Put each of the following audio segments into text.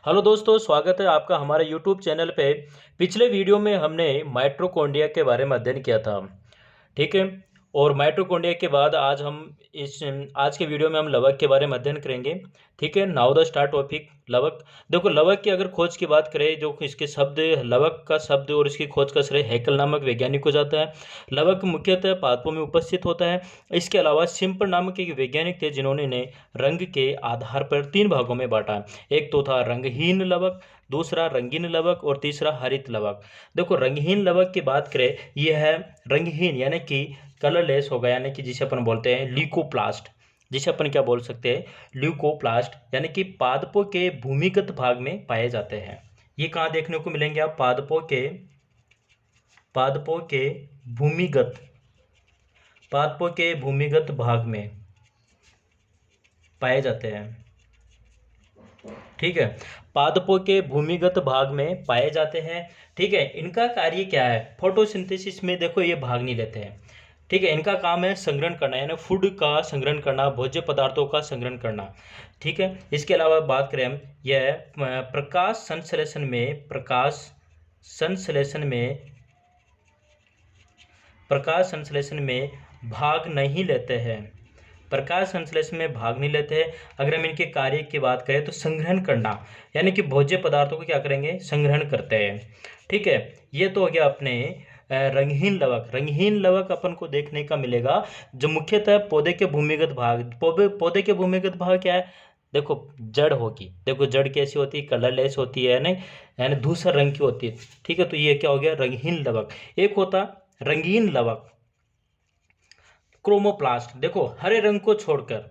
Hello दोस्तों, स्वागत है आपका हमारे यूट्यूब चैनल पे। पिछले वीडियो में हमने माइटोकॉन्ड्रिया के बारे में अध्ययन किया था। ठीक है। और माइटोकॉन्ड्रिया के बाद आज के वीडियो में हम लवक के बारे में अध्ययन करेंगे। ठीक है। नाउ द स्टार्ट टॉपिक लवक। देखो, लवक की अगर खोज की बात करें, जो इसके शब्द, लवक का शब्द और इसकी खोज का श्रेय हैकल नामक वैज्ञानिक को जाता है। लवक मुख्यतः पादपों में उपस्थित होता है। इसके अलावा सिम्पल नामक एक वैज्ञानिक थे जिन्होंने ने रंग के आधार पर 3 भागों में बांटा। एक तो था रंगहीन लवक, दूसरा रंगीन लवक और तीसरा हरित लवक। देखो, रंगहीन लवक की बात करें, यह है रंगहीन यानी कि कलरलेस होगा, यानी कि जिसे अपन बोलते हैं ल्यूकोप्लास्ट। जिसे अपन क्या बोल सकते हैं, ल्यूकोप्लास्ट, यानी कि पादपों के भूमिगत भाग में पाए जाते हैं। ये कहाँ देखने को मिलेंगे आप? पादपों के भूमिगत भाग में पाए जाते हैं। ठीक है। पादपों के भूमिगत भाग में पाए जाते हैं। ठीक है। इनका कार्य क्या है? फोटोसिंथेसिस में देखो ये भाग नहीं लेते हैं। ठीक है। इनका काम है संग्रहण करना, यानी फूड का संग्रहण करना, भोज्य पदार्थों का संग्रहण करना। ठीक है। इसके अलावा बात करें हम, यह प्रकाश संश्लेषण में भाग नहीं लेते हैं। प्रकाश संश्लेषण में भाग नहीं लेते हैं। अगर हम इनके कार्य की बात करें तो संग्रहण करना, यानी कि भोज्य पदार्थों को क्या करेंगे? संग्रहण करते हैं। ठीक है। ये तो हो गया अपने रंगहीन लवक। रंगहीन लवक अपन को देखने का मिलेगा जो मुख्यतः पौधे के भूमिगत भाग। पौधे के भूमिगत भाग क्या है? देखो, जड़ होगी। देखो, जड़ कैसी होती है? कलरलेस होती है, यानी धूसर रंग की होती है। ठीक है। तो ये क्या हो गया? रंगहीन लवक। एक होता रंगीन लवक, क्रोमोप्लास्ट। देखो, हरे रंग को छोड़कर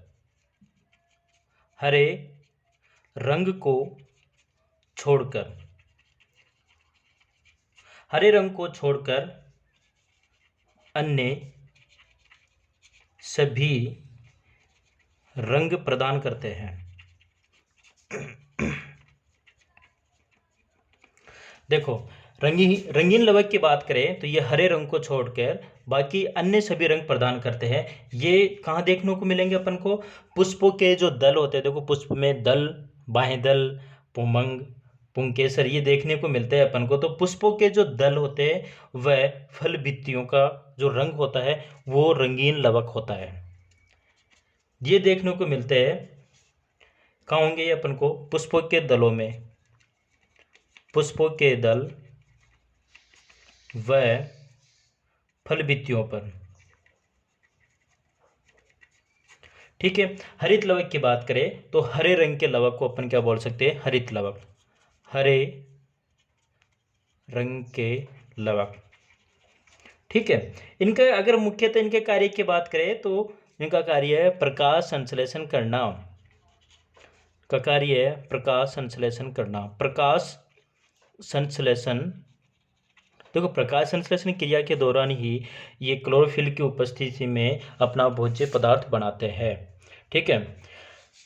अन्य सभी रंग प्रदान करते हैं। देखो, रंगीन लवक की बात करें तो ये हरे रंग को छोड़कर बाकी अन्य सभी रंग प्रदान करते हैं। ये कहाँ देखने को मिलेंगे अपन को? पुष्पों के जो दल होते हैं, देखो पुष्प में दल, बाह्य दल, पुंमंग, पुंकेसर, ये देखने को मिलते हैं अपन को। तो पुष्पों के जो दल होते हैं वह फल भित्तियों का जो रंग होता है वो रंगीन लवक होता है। ये देखने को मिलते हैं कहाँ होंगे? ये अपन को पुष्पों के दलों में, पुष्पों के दल व फल भित्तियों पर। ठीक है। हरित लवक की बात करें तो हरे रंग के लवक को अपन क्या बोल सकते हैं? हरित लवक। हरे रंग के लवक। ठीक है। इनका अगर मुख्यतः इनके कार्य की बात करें तो इनका कार्य है प्रकाश संश्लेषण करना। का कार्य है प्रकाश संश्लेषण करना। प्रकाश संश्लेषण, देखो प्रकाश संश्लेषण क्रिया के दौरान ही ये क्लोरोफिल की उपस्थिति में अपना भोज्य पदार्थ बनाते हैं। ठीक है।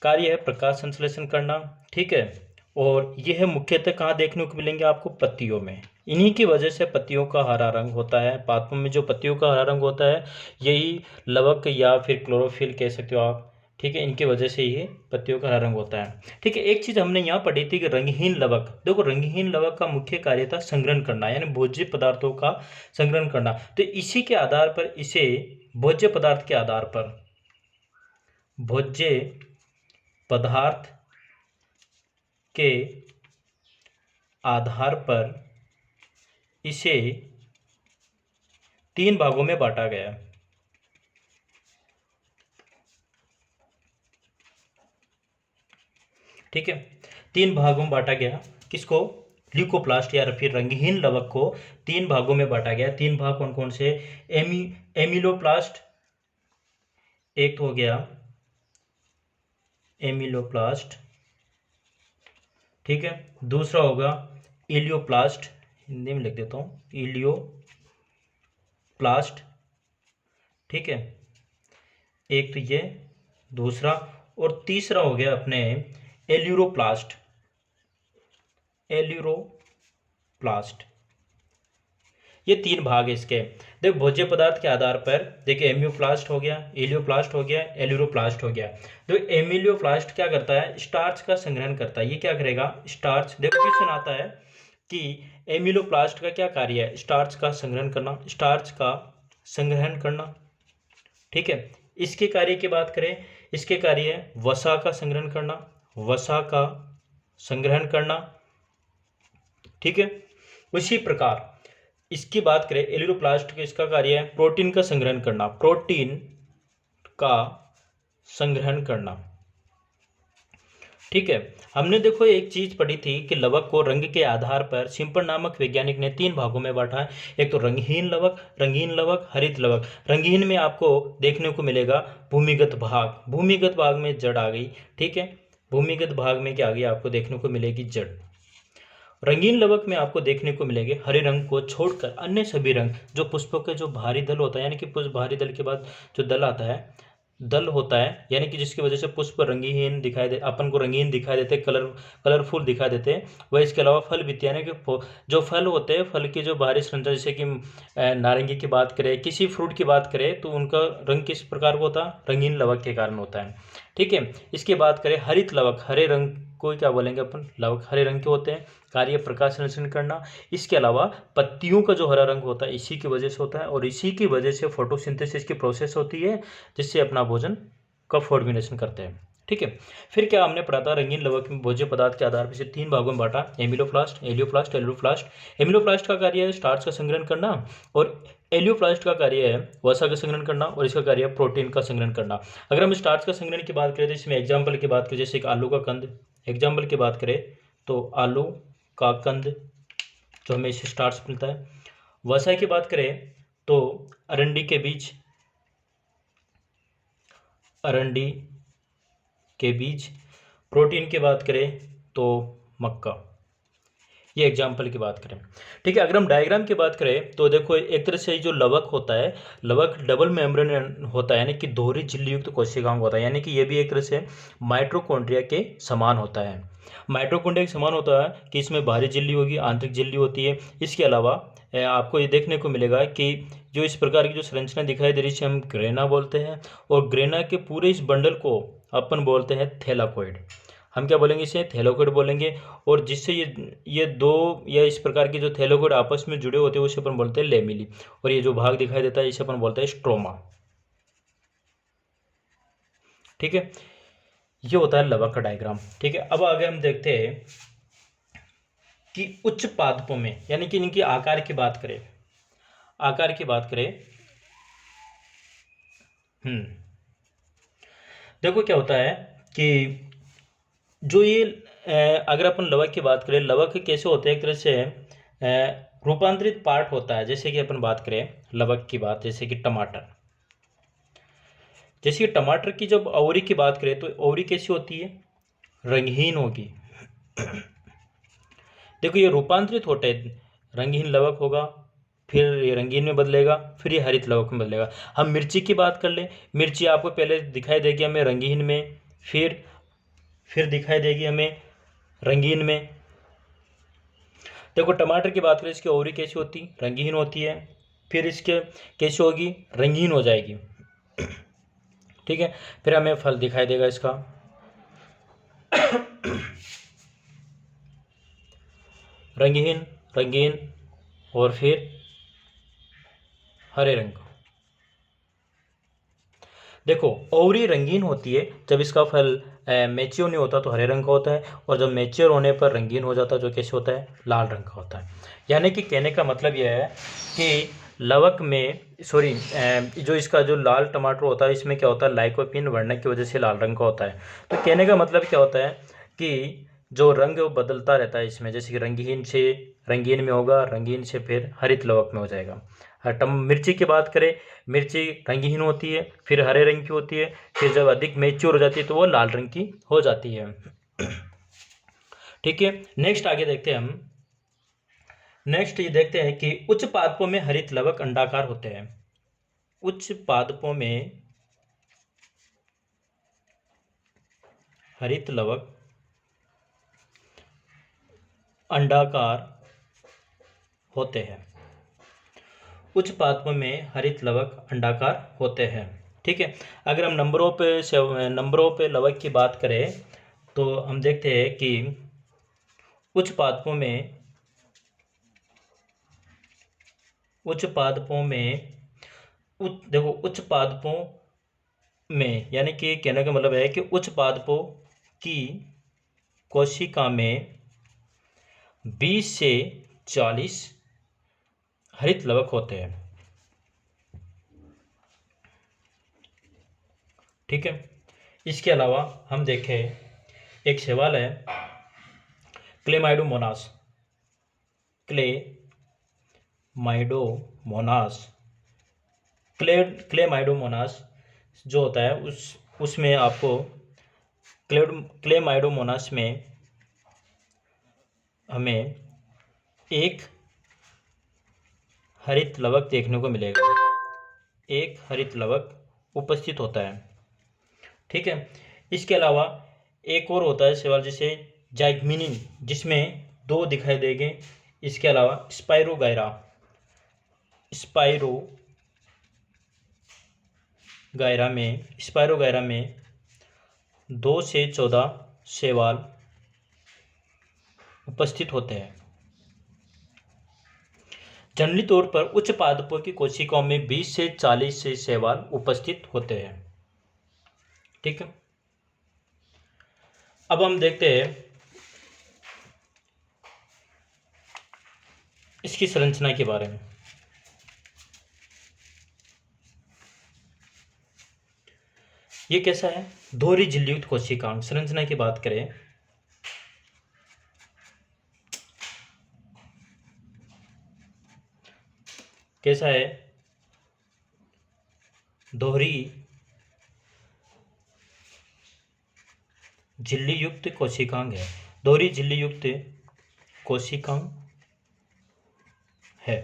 कार्य है प्रकाश संश्लेषण करना। ठीक है। और यह मुख्यतः कहाँ देखने को मिलेंगे आपको? पत्तियों में। इन्हीं की वजह से पत्तियों का हरा रंग होता है। पादपों में जो पत्तियों का हरा रंग होता है यही लवक या फिर क्लोरोफिल कह सकते हो आप। ठीक है। इनकी वजह से ये पत्तियों का हरा रंग होता है। ठीक है। एक चीज हमने यहाँ पढ़ी थी कि रंगहीन लवक। देखो, रंगहीन लवक का मुख्य कार्य था संग्रहण करना, यानी भोज्य पदार्थों का संग्रहण करना। तो इसी के आधार पर इसे भोज्य पदार्थ के आधार पर, भोज्य पदार्थ के आधार पर इसे 3 भागों में बांटा गया। ठीक है। 3 भागों में बांटा गया। किसको? ल्यूकोप्लास्ट या फिर रंगहीन लवक को 3 भागों में बांटा गया। 3 भाग कौन कौन से? एमिलोप्लास्ट, एक तो हो गया एमिलोप्लास्ट। ठीक है। दूसरा होगा इलियोप्लास्ट, हिंदी में लिख देता हूँ, इलियोप्लास्ट। ठीक है। एक तो ये, दूसरा, और तीसरा हो गया अपने एल्यूरोप्लास्ट। ये 3 भाग है इसके। देखो भोज्य पदार्थ के आधार पर देखिए एम्यूप्लास्ट हो गया, एलियोप्लास्ट हो गया, एल्यूरोप्लास्ट हो गया। तो एमिलियोप्लास्ट क्या करता है, स्टार्च का संग्रहण करता है। ये क्या करेगा, स्टार्च, देखो क्वेश्चन आता है कि एमिलोप्लास्ट का क्या कार्य है, स्टार्च का संग्रहण करना, स्टार्च का संग्रहण करना। ठीक है, इसके कार्य की बात करें, इसके कार्य है वसा का संग्रहण करना, वसा का संग्रहण करना। ठीक है, उसी प्रकार इसकी बात करें एलियोप्लास्ट के, इसका कार्य है प्रोटीन का संग्रहण करना, प्रोटीन का संग्रहण करना। ठीक है, हमने देखो एक चीज पढ़ी थी कि लवक को रंग के आधार पर सिम्पल नामक वैज्ञानिक ने 3 भागों में बांटा है। एक तो रंगीन लवक, हरित लवक। रंगीन में आपको देखने को मिलेगा भूमिगत भाग, भूमिगत भाग में जड़ आ गई। ठीक है, भूमिगत भाग में क्या आ गई, आपको देखने को मिलेगी जड़। रंगीन लवक में आपको देखने को मिलेंगे हरे रंग को छोड़कर अन्य सभी रंग, जो पुष्पों के जो भारी दल होता है, यानी कि पुष्प भारी दल के बाद जो दल आता है, दल होता है, यानी कि जिसकी वजह से पुष्प रंगीन दिखाई दे, अपन को रंगीन दिखाई देते, कलरफुल दिखाई देते हैं। वह इसके अलावा फल भी, यानी कि जो फल होते हैं, फल की जो बाहरी संरचना, जैसे कि नारंगी की बात करें, किसी फ्रूट की बात करें, तो उनका रंग किस प्रकार का होता है, रंगीन लवक के कारण होता है। ठीक है, इसकी बात करें हरित लवक, हरे रंग को क्या बोलेंगे अपन, लवक हरे रंग के होते हैं, कार्य प्रकाश संश्लेषण करना। इसके अलावा पत्तियों का जो हरा रंग होता है इसी की वजह से होता है, और इसी की वजह से फोटोसिंथेसिस की प्रोसेस होती है, जिससे अपना भोजन का फॉर्मुलेशन करते हैं। ठीक है, फिर क्या हमने पढ़ा था, रंगीन लवक में भोज्य पदार्थ के आधार पर इसे 3 भागों में बांटा, एमिलोप्लास्ट, एलियोप्लास्ट, एल्यूरोप्लास्ट। एमिलोप्लास्ट का कार्य है स्टार्च का संग्रहण करना, और एलियोप्लास्ट का कार्य है वसा का संग्रहण करना, और इसका कार्य है प्रोटीन का संग्रहण करना। अगर हम स्टार्च का संग्रहण की बात करें तो इसमें एग्जाम्पल की बात करें, जैसे एक आलू का कंद, एग्जाम्पल की बात करें तो आलू का कंद जो हमें इससे स्टार्च मिलता है। वसा की बात करें तो अरंडी के बीज, अरंडी के बीज। प्रोटीन की बात करें तो मक्का। ये एग्जाम्पल की बात करें। ठीक है, अगर हम डायग्राम की बात करें तो देखो एक तरह से जो लवक होता है, लवक डबल मेम्ब्रेन होता है, यानी कि दोहरी झिल्ली युक्त कोशिकाओं का होता है, यानी कि ये भी एक तरह से माइटोकॉन्ड्रिया के समान होता है। माइटोकॉन्ड्रिया के समान होता है कि इसमें बाहरी झिल्ली होगी, आंतरिक झिल्ली होती है। इसके अलावा आपको ये देखने को मिलेगा कि जो इस प्रकार की जो संरचना दिखाई दे रही है हम ग्रेना बोलते हैं, और ग्रेना के पूरे इस बंडल को अपन बोलते हैं थैलाकोइड। हम क्या बोलेंगे, इसे थैलाकोइड बोलेंगे। और जिससे ये दो या इस प्रकार के जो थैलाकोइड आपस में जुड़े होते हैं उसे अपन बोलते हैं लेमिली, और ये जो भाग दिखाई देता है इसे अपन बोलते हैं स्ट्रोमा। ठीक है, ये होता है लवक का डायग्राम। ठीक है, अब आगे हम देखते हैं कि उच्च पादपों में, यानी कि इनकी आकार की बात करें, आकार की बात करें। देखो क्या होता है कि जो ये अगर अपन लवक की बात करें, लवक कैसे होते हैं, एक तरह से रूपांतरित पार्ट होता है। जैसे कि अपन बात करें लवक की बात, जैसे कि टमाटर, जैसे कि टमाटर की जब ओवरी की बात करें तो ओवरी कैसी होती है, रंगहीन होगी। देखो ये रूपांतरित होता है, रंगहीन लवक होगा, फिर ये रंगीन में बदलेगा, फिर ये हरित लवक में बदलेगा। हम मिर्ची की बात कर लें, मिर्ची आपको पहले दिखाई देगी हमें रंगीन में, फिर दिखाई देगी हमें रंगीन में। देखो टमाटर की बात करें, इसकी ओवरी कैसी होती, रंगीन होती है, फिर इसके कैसी होगी, रंगीन हो जाएगी। ठीक है, फिर हमें फल दिखाई देगा इसका। रंगीन, रंगीन, और फिर हरे रंग का। देखो ओवरी रंगीन होती है जब इसका फल मैच्योर नहीं होता तो हरे रंग का होता है, और जब मैच्योर होने पर रंगीन हो जाता है जो कैसे होता है, लाल रंग का होता है। यानी कि कहने का मतलब यह है कि लवक में जो इसका जो लाल टमाटर होता है इसमें क्या होता है, लाइकोपीन बढ़ने की वजह से लाल रंग का होता है। तो कहने का मतलब क्या होता है कि जो रंग वो बदलता रहता है इसमें, जैसे कि रंगीन से रंगीन में होगा, रंगीन से फिर हरित लवक में हो जाएगा। मिर्ची की बात करें, मिर्ची रंगहीन होती है, फिर हरे रंग की होती है, फिर जब अधिक मैच्योर हो जाती है तो वो लाल रंग की हो जाती है। ठीक है, नेक्स्ट आगे देखते हैं हम। नेक्स्ट ये देखते हैं कि उच्च पादपों में हरित लवक अंडाकार होते हैं। उच्च पादपों में हरित लवक अंडाकार होते हैं। उच्च पादपों में हरित लवक अंडाकार होते हैं। ठीक है, अगर हम नंबरों पे लवक की बात करें तो हम देखते हैं कि उच्च पादपों में देखो उच्च पादपों में, यानी कि कहने का मतलब है कि उच्च पादपों की कोशिका में 20 से 40 हरित लवक होते हैं। ठीक है, इसके अलावा हम देखें, एक सवाल है, क्लेमाइडोमोनास क्लेमाइडोमोनास जो होता है उसमें आपको क्लेमाइडोमोनास में हमें एक हरित लवक देखने को मिलेगा, एक हरित लवक उपस्थित होता है। ठीक है, इसके अलावा एक और होता है सवाल, जैसे जाइगमिनिन, जिसमें 2 दिखाई देंगे। इसके अलावा स्पाइरोगायरा में 2 से 14 शैवाल उपस्थित होते हैं। जनरली तौर पर उच्च पादपों की कोशिकाओं में 20 से 40 से शैवाल उपस्थित होते हैं। ठीक है, अब हम देखते हैं इसकी संरचना के बारे में। ये कैसा है? दोहरी झिल्लियुक्त कोशिकांग। संरचना की बात करें, कैसा है? दोहरी झिल्ली युक्त कोशिकांग है। दोहरी झिल्ली युक्त कोशिकांग है।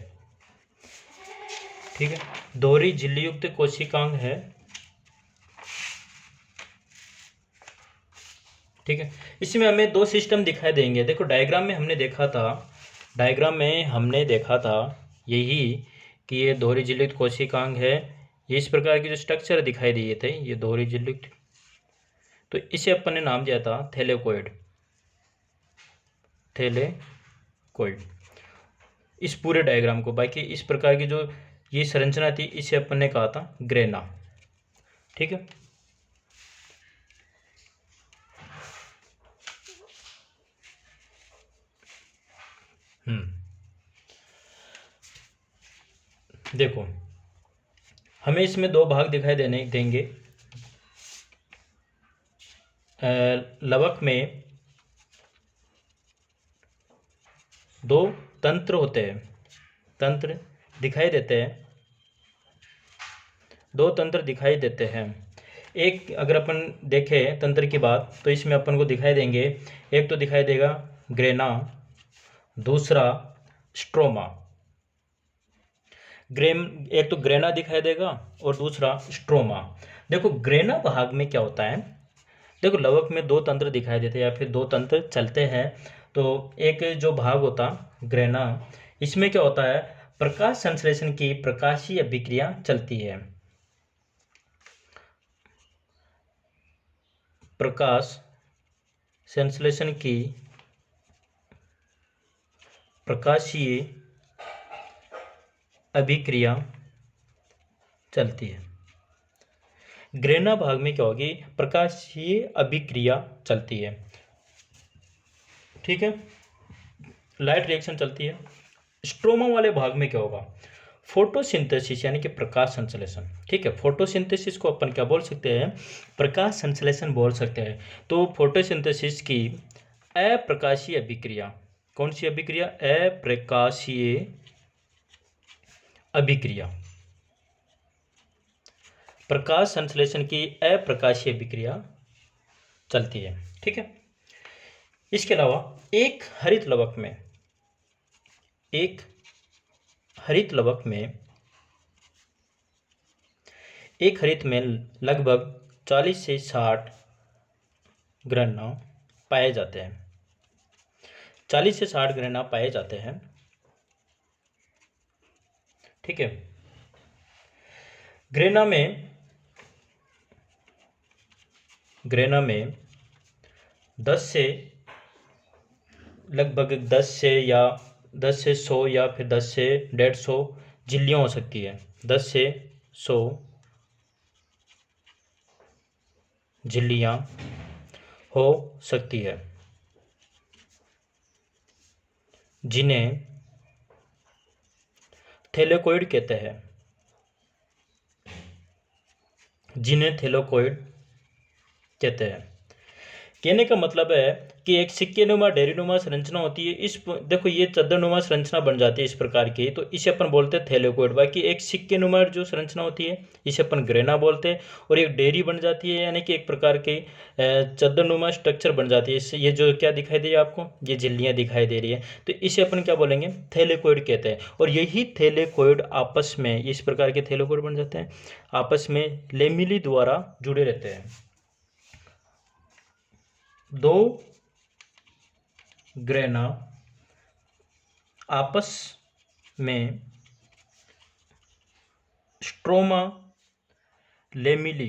ठीक है, दोहरी झिल्ली युक्त कोशिकांग है। ठीक है, इसमें हमें 2 सिस्टम दिखाई देंगे। देखो डायग्राम में हमने देखा था यही कि ये दोहरी झिल्ली युक्त कोशिकांग है। ये इस प्रकार के जो स्ट्रक्चर दिखाई दिए थे, ये दोहरी झिल्ली युक्त, तो इसे अपन ने नाम दिया था थैलेकोइड। इस पूरे डायग्राम को, बाकी इस प्रकार की जो ये संरचना थी, इसे अपन ने कहा था ग्रेना। ठीक है, देखो हमें इसमें 2 भाग दिखाई देंगे। लवक में 2 तंत्र होते हैं, तंत्र दिखाई देते हैं। एक अगर अपन देखें तंत्र की बात, तो इसमें अपन को दिखाई देंगे, एक तो दिखाई देगा ग्रेना, दूसरा स्ट्रोमा। एक तो ग्रेना दिखाई देगा और दूसरा स्ट्रोमा। देखो ग्रेना भाग में क्या होता है, देखो लवक में 2 तंत्र दिखाई देते हैं या फिर 2 तंत्र चलते हैं। तो एक जो भाग होता ग्रेना, इसमें क्या होता है, प्रकाश संश्लेषण की प्रकाशीय अभिक्रिया चलती है। प्रकाश संश्लेषण की प्रकाशीय अभिक्रिया चलती है। ग्रेना भाग में क्या होगी, प्रकाशीय अभिक्रिया चलती है। ठीक है, लाइट रिएक्शन चलती है। स्ट्रोमा वाले भाग में क्या होगा, फोटोसिंथेसिस यानी कि प्रकाश संश्लेषण। ठीक है, फोटोसिंथेसिस को अपन क्या बोल सकते हैं, प्रकाश संश्लेषण बोल सकते हैं। तो फोटोसिंथेसिस की अप्रकाशीय अभिक्रिया, कौन सी अभिक्रिया, अप्रकाशीय अभिक्रिया, प्रकाश संश्लेषण की अप्रकाशीय अभिक्रिया चलती है। ठीक है, इसके अलावा एक हरित लवक में लगभग 40 से 60 ग्रहण पाए जाते हैं। 40 से 60 ग्रहण पाए जाते हैं। ठीक है। ग्रेना में 10 से लगभग 10 से 100 या फिर 10 से 150 झिल्लियाँ हो सकती है। 10 से 100 झिल्लियाँ हो सकती है, जिन्हें थैलेकोइड कहते हैं। कहने का मतलब है कि एक सिक्के नुमा डेरीनुमा संरचना होती है। देखो ये चद्दरनुमा संरचना बन जाती है इस प्रकार की, तो इसे अपन बोलते हैं थैलेकोइड। बाकी एक सिक्के नुमा जो संरचना होती है इसे अपन ग्रेना बोलते हैं, और एक डेरी बन जाती है, यानी कि एक प्रकार की चद्दरनुमा स्ट्रक्चर बन जाती है। इससे ये जो क्या दिखाई दे रही है आपको, ये झिल्लियाँ दिखाई दे रही है, तो इसे अपन क्या बोलेंगे, थैलेकोइड कहते हैं। और यही थैलेकोइड आपस में, इस प्रकार के थैलेकोइड बन जाते हैं, आपस में लेमिली द्वारा जुड़े रहते हैं। दो ग्रेना आपस में स्ट्रोमा लेमिली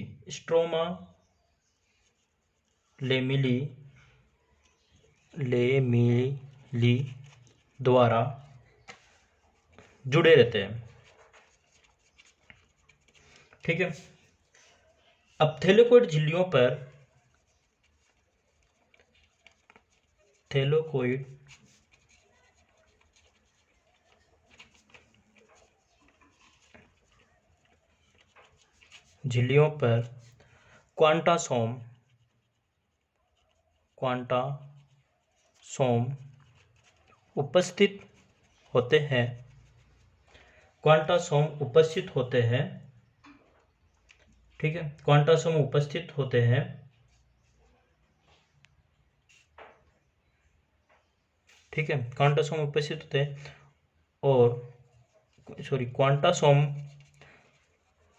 द्वारा जुड़े रहते हैं। ठीक है। अब थैलेकोइड झिल्लियों पर क्वांटासोम उपस्थित होते हैं। ठीक है, क्वांटासोम उपस्थित होते हैं। ठीक है, क्वांटासोम उपस्थित होते हैं, और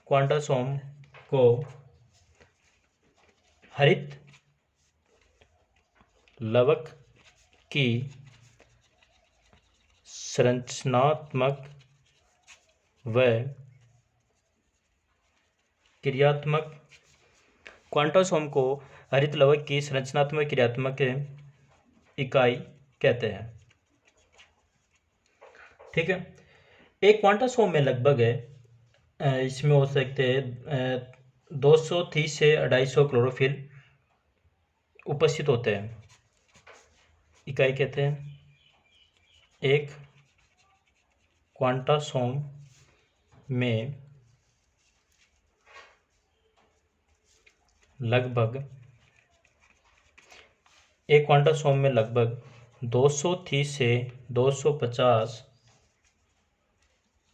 क्वांटासोम को हरित लवक की संरचनात्मक व क्रियात्मक इकाई कहते हैं। ठीक है। एक क्वांटासोम में लगभग इसमें हो सकते हैं 230 से 250 क्लोरोफिल उपस्थित होते हैं। इकाई कहते हैं। एक क्वांटासोम में लगभग 230 से 250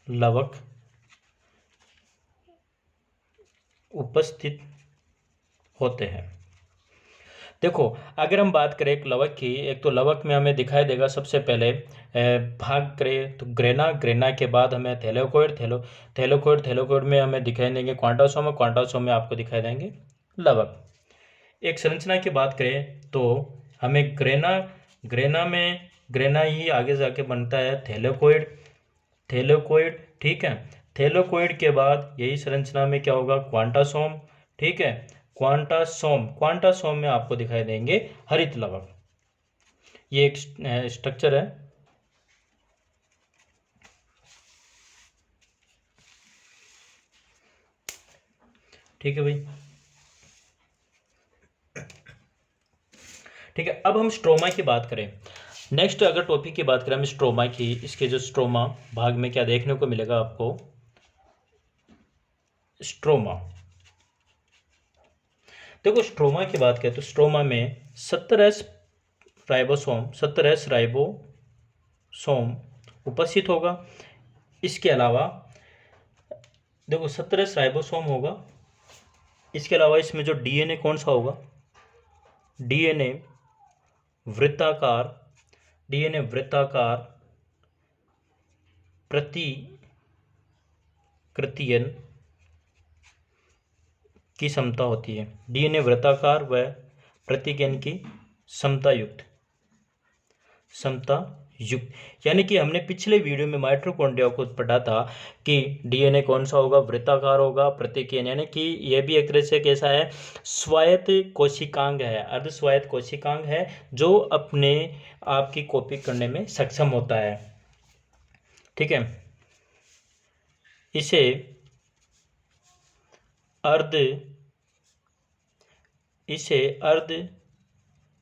लवक उपस्थित होते हैं। देखो, अगर हम बात करें एक लवक की, एक तो लवक में हमें दिखाई देगा सबसे पहले भाग करें तो ग्रेना के बाद हमें थैलेकोइड में हमें दिखाई देंगे क्वांटासोम में आपको दिखाई देंगे लवक। एक संरचना की बात करें तो हमें ग्रेना ही आगे जाके बनता है थैलेकोइड। ठीक है, थैलेकोइड के बाद यही संरचना में क्या होगा, क्वांटासोम। ठीक है, क्वांटासोम में आपको दिखाई देंगे हरित लवक। ये एक स्ट्रक्चर है। ठीक है भाई। ठीक है, अब हम स्ट्रोमा की बात करें। नेक्स्ट अगर टॉपिक की बात करें हम स्ट्रोमा की, इसके जो स्ट्रोमा भाग में क्या देखने को मिलेगा आपको, स्ट्रोमा। देखो, स्ट्रोमा की बात करें तो स्ट्रोमा में 17S राइबोसोम उपस्थित होगा। इसके अलावा देखो 17S राइबोसोम होगा। इसके अलावा इसमें जो डीएनए कौन सा होगा, डीएनए वृत्ताकार प्रतिकृतियन की क्षमता होती है। डीएनए वृत्ताकार व प्रतिकृतियन की क्षमता युक्त। समता युक्त। यानी कि हमने पिछले वीडियो में माइटोकॉन्ड्रिया को पढ़ा था कि डीएनए कौन सा होगा, वृत्ताकार होगा, प्रत्येक, यानी कि यह भी एक तरह से कैसा है, स्वायत्त कोशिकांग है, अर्ध स्वायत्त कोशिकांग है, जो अपने आप की कॉपी करने में सक्षम होता है। ठीक है, इसे अर्ध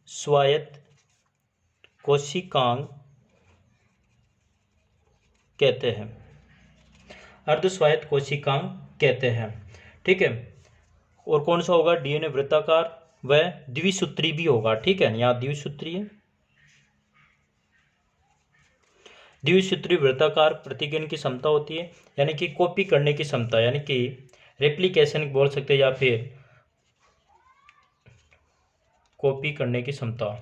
स्वायत्त कोशिकांग कहते हैं, अर्ध स्वायत्त कोशिकांग कहते हैं। ठीक है, और कौन सा होगा, डीएनए वृत्ताकार व द्विसूत्री भी होगा। ठीक है, यहाँ द्विसूत्री है, द्विसूत्री वृत्ताकार प्रतिगमन की क्षमता होती है, यानी कि कॉपी करने की क्षमता, यानी कि रेप्लिकेशन बोल सकते हैं, या फिर कॉपी करने की क्षमता।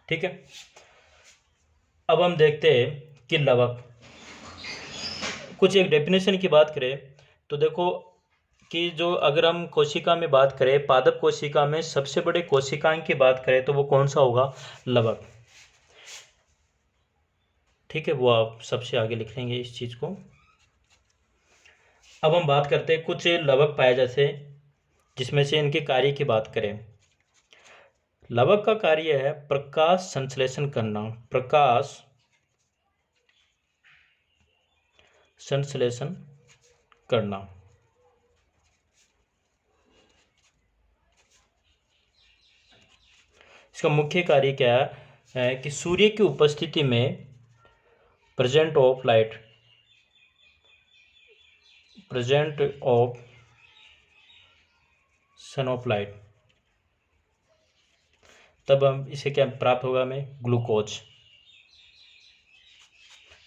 ठीक है, अब हम देखते हैं कि लवक, कुछ एक डेफिनेशन की बात करें तो देखो कि जो अगर हम कोशिका में बात करें, पादप कोशिका में सबसे बड़े कोशिकांग की बात करें तो वो कौन सा होगा, लवक। ठीक है, वो आप सबसे आगे लिख लेंगे इस चीज को। अब हम बात करते हैं कुछ लवक पाए जाते हैं, जिसमें से इनके कार्य की बात करें। लवक का कार्य है प्रकाश संश्लेषण करना, प्रकाश संश्लेषण करना। इसका मुख्य कार्य क्या है कि सूर्य की उपस्थिति में present of light, present of son of light, तब हम इसे क्या प्राप्त होगा, हमें ग्लूकोज,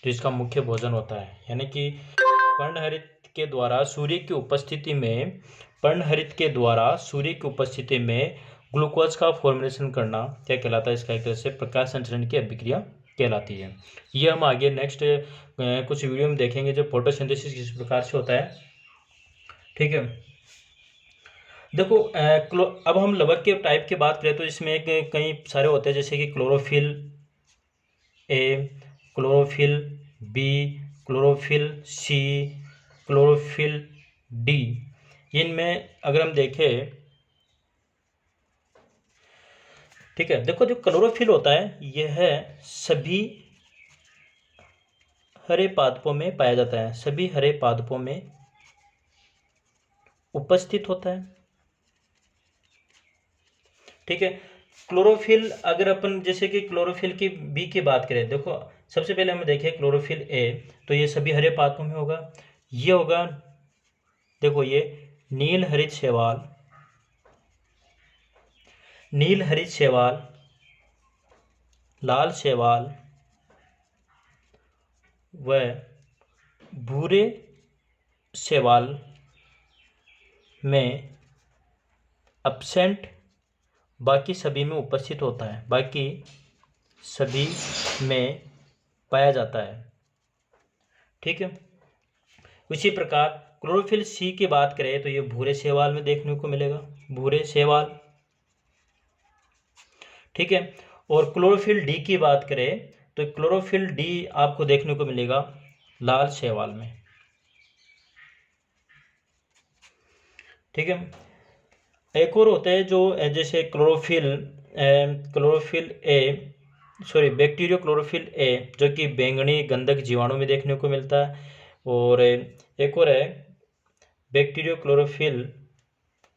जो इसका मुख्य भोजन होता है। यानी कि पर्णहरित के द्वारा सूर्य की उपस्थिति में, पर्णहरित के द्वारा सूर्य की उपस्थिति में ग्लूकोज का फॉर्मेशन करना क्या कहलाता है, इसका एक तरह से प्रकाश संचरण की अभिक्रिया कहलाती है। ये हम आगे नेक्स्ट कुछ वीडियो में देखेंगे, जो फोटोसिंथेसिस किस प्रकार से होता है। ठीक है, देखो अब हम लवक के टाइप की बात करें तो इसमें एक कई सारे होते हैं, जैसे कि chlorophyll A, chlorophyll B, chlorophyll C, chlorophyll D. इनमें अगर हम देखें, ठीक है, देखो जो क्लोरोफिल होता है यह सभी हरे पादपों में पाया जाता है, सभी हरे पादपों में उपस्थित होता है। ठीक है, क्लोरोफिल अगर अपन जैसे कि क्लोरोफिल की बी की बात करें, देखो सबसे पहले हम देखें क्लोरोफिल ए, तो ये सभी हरे पादपों में होगा। ये होगा, देखो ये नील हरित शैवाल, नील हरित शैवाल, लाल शैवाल व भूरे शैवाल में एब्सेंट, बाकी सभी में उपस्थित होता है, बाकी सभी में पाया जाता है। ठीक है, उसी प्रकार क्लोरोफिल सी की बात करें तो ये भूरे शैवाल में देखने को मिलेगा, भूरे शैवाल। ठीक है, और क्लोरोफिल डी की बात करें तो क्लोरोफिल डी आपको देखने को मिलेगा लाल शैवाल में। ठीक है, एक और होता है जो जैसे chlorophyll A, sorry bacterio chlorophyll A, जो कि बैंगनी गंधक जीवाणु में देखने को मिलता है। और एक और है बैक्टीरियो क्लोरोफिल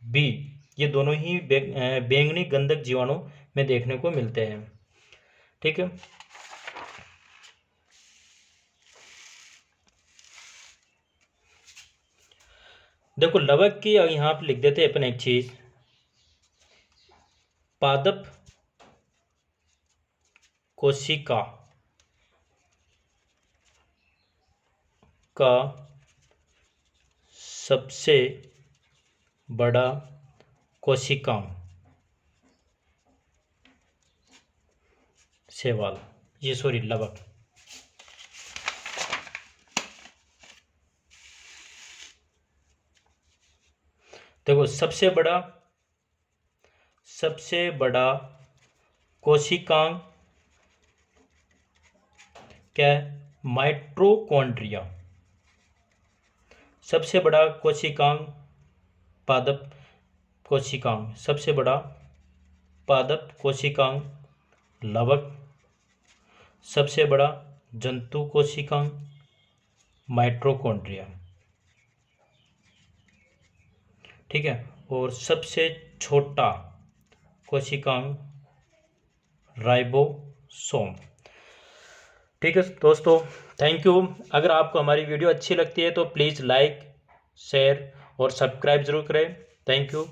बी, ये दोनों ही बैंगनी गंधक जीवाणु में देखने को मिलते हैं। ठीक है, देखो लवक की यहाँ पे लिख देते हैं अपन एक चीज, पादप कोशिका का सबसे बड़ा कोशिकांग शैवाल, ये सॉरी लवक। देखो सबसे बड़ा कोशिकांग क्या है? माइटोकॉन्ड्रिया। सबसे बड़ा कोशिकांग पादप कोशिकांग, सबसे बड़ा पादप कोशिकांग लवक। सबसे बड़ा जंतु कोशिकांग माइटोकॉन्ड्रिया, ठीक है। और सबसे छोटा कोशिकांग राइबोसोम। ठीक है दोस्तों, थैंक यू। अगर आपको हमारी वीडियो अच्छी लगती है तो प्लीज़ लाइक, शेयर और सब्सक्राइब जरूर करें। Thank you.